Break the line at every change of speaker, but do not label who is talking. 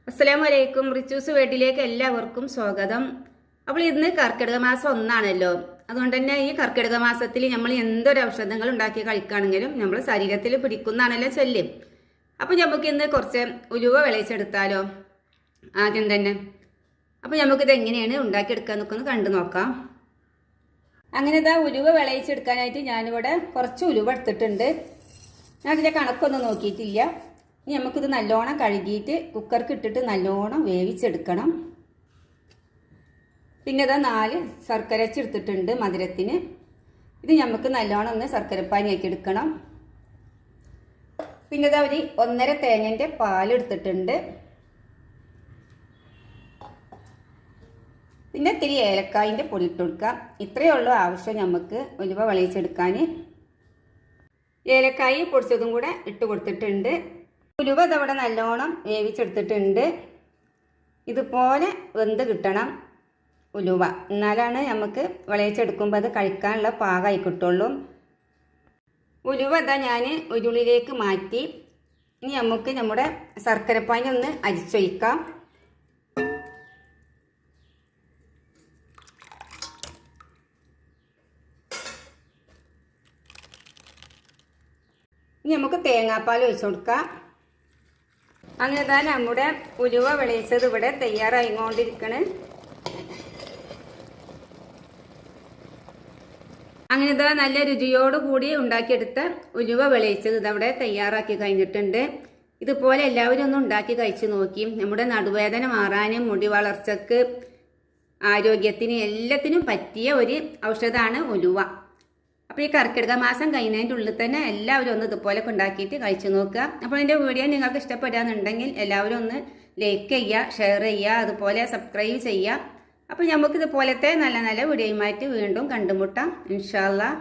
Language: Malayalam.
അസ്സലാമലൈക്കും. റിച്ചൂസ് വീട്ടിലേക്ക് എല്ലാവർക്കും സ്വാഗതം. അപ്പോൾ ഇന്ന് കർക്കിടക മാസം 1 അതുകൊണ്ട് തന്നെ ഈ കർക്കിടക മാസത്തിൽ നമ്മൾ എന്തൊരു ഔഷധങ്ങൾ ഉണ്ടാക്കി കഴിക്കുകയാണെങ്കിലും നമ്മൾ ശരീരത്തിൽ പിടിക്കുന്നതാണല്ലോ ചൊല്ല്. അപ്പോൾ നമുക്ക് ഇന്ന് കുറച്ച് ഉലുവ വിളയിച്ചെടുത്താലോ ആദ്യം തന്നെ. അപ്പോൾ നമുക്കിത് എങ്ങനെയാണ് ഉണ്ടാക്കിയെടുക്കുക എന്നൊക്കെ ഒന്ന് കണ്ടു നോക്കാം. അങ്ങനെ ഇതാ ഉലുവ വിളയിച്ചെടുക്കാനായിട്ട് ഞാനിവിടെ കുറച്ച് ഉലുവ എടുത്തിട്ടുണ്ട്. ഞാൻ അതിൻ്റെ കണക്കൊന്നും നോക്കിയിട്ടില്ല. ഇനി നമുക്കിത് നല്ലോണം കഴുകിയിട്ട് കുക്കർക്ക് ഇട്ടിട്ട് നല്ലോണം വേവിച്ചെടുക്കണം. പിന്നെ ഇതാ 4 ശർക്കര എടുത്തിട്ടുണ്ട് മധുരത്തിന്. ഇത് നമുക്ക് നല്ലോണം ഒന്ന് ശർക്കരപ്പാനിയാക്കി എടുക്കണം. പിന്നെ ഇതാ ഒരു 1.5 തേങ്ങൻ്റെ പാലെടുത്തിട്ടുണ്ട്. പിന്നെ ഇത്തിരി ഏലക്കായിൻ്റെ പൊടി ഇട്ട് കൊടുക്കാം. ഇത്രയേ ഉള്ളൂ ആവശ്യം നമുക്ക് ഉലുവ വിളയിച്ചെടുക്കാൻ. ഏലക്കായി പൊടിച്ചതും കൂടെ ഇട്ട് കൊടുത്തിട്ടുണ്ട്. ഉലുവ ഇതവിടെ നല്ലോണം വേവിച്ചെടുത്തിട്ടുണ്ട്. ഇതുപോലെ വെന്ത് കിട്ടണം ഉലുവ, എന്നാലാണ് നമുക്ക് വിളയിച്ചെടുക്കുമ്പോൾ അത് കഴിക്കാനുള്ള പാകമായി കിട്ടുള്ളൂ. ഉലുവ ഇതാ ഞാൻ ഉരുളിയിലേക്ക് മാറ്റി. ഇനി നമുക്ക് നമ്മുടെ ശർക്കരപ്പാനി ഒന്ന് അരിച്ചൊഴിക്കാം. ഇനി നമുക്ക് തേങ്ങാപ്പാൽ ഒഴിച്ചു കൊടുക്കാം. അങ്ങനെ തന്നെ നമ്മുടെ ഉലുവ വിളയിച്ചത് ഇവിടെ തയ്യാറായിക്കൊണ്ടിരിക്കണ്. അങ്ങനെ ഇതാ നല്ല രുചിയോട് കൂടി ഉണ്ടാക്കിയെടുത്ത ഉലുവ വിളയിച്ചത് ഇതവിടെ തയ്യാറാക്കി കഴിഞ്ഞിട്ടുണ്ട്. ഇതുപോലെ എല്ലാവരും ഒന്ന് ഉണ്ടാക്കി കഴിച്ചു നോക്കി. നമ്മുടെ നടുവേദന മാറാനും മുടി വളർച്ചക്ക് ആരോഗ്യത്തിന് എല്ലാത്തിനും പറ്റിയ ഒരു ഔഷധമാണ് ഉലുവ. അപ്പോൾ ഈ കർക്കിടക മാസം കഴിഞ്ഞതിൻ്റെ ഉള്ളിൽ തന്നെ എല്ലാവരും ഒന്ന് ഇതുപോലൊക്കെ ഉണ്ടാക്കിയിട്ട് കഴിച്ചു നോക്കുക. അപ്പോൾ എൻ്റെ വീഡിയോ നിങ്ങൾക്ക് ഇഷ്ടപ്പെടുകയാണെന്നുണ്ടെങ്കിൽ എല്ലാവരും ഒന്ന് ലൈക്ക് ചെയ്യുക, ഷെയർ ചെയ്യുക, അതുപോലെ സബ്സ്ക്രൈബ് ചെയ്യുക. അപ്പോൾ നമുക്ക് ഇതുപോലത്തെ നല്ല നല്ല വീഡിയോയുമായിട്ട് വീണ്ടും കണ്ടുമുട്ടാം ഇൻഷാ അല്ലാഹ്.